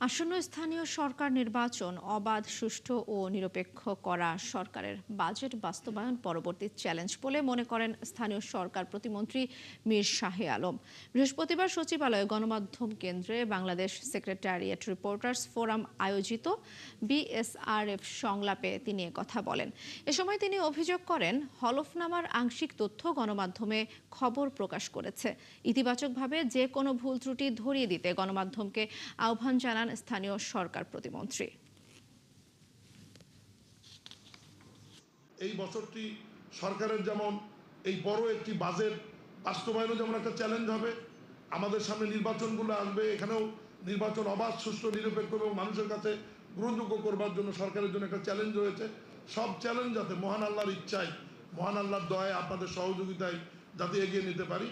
আসন্ন স্থানীয় সরকার নির্বাচন অবাধ, সুষ্ঠু ও নিরপেক্ষ করা সরকারের বাজেট বাস্তবায়ন পরবর্তী চ্যালেঞ্জ বলে মনে করেন স্থানীয় সরকার প্রতিমন্ত্রী মীর শাহে আলম। বৃহস্পতিবার সচিবালয়ে গণমাধ্যম কেন্দ্রে বাংলাদেশ সেক্রেটারিয়েট রিপোর্টার্স ফোরাম আয়োজিত বিএসআরএফ সংলাপে তিনি কথা বলেন। এ সময় তিনি অভিযোগ করেন, হলফনামার আংশিক তথ্য গণমাধ্যমে খবর প্রকাশ করেছে। ইতিবাচকভাবে যে কোনো ভুল ত্রুটি ধরিয়ে দিতে গণমাধ্যমকে আহ্বান জানান স্থানীয় সরকার প্রতিমন্ত্রী। এই বছরটি সরকারের যেমন এই বড় একটি বাজেট বাস্তবায়নও যেমন একটা চ্যালেঞ্জ হবে, আমাদের সামনে নির্বাচনগুলো আসবে, এখানেও নির্বাচন অবাধ, সুষ্ঠু, নিরপেক্ষ এবং মানুষের কাছে গ্রহণযোগ্য করবার জন্য সরকারের জন্য একটা চ্যালেঞ্জ রয়েছে। সব চ্যালেঞ্জ যাতে মহান আল্লাহর ইচ্ছায়, মহান আল্লাহর দয়ায়, আপনাদের সহযোগিতায় যাতে এগিয়ে নিতে পারি।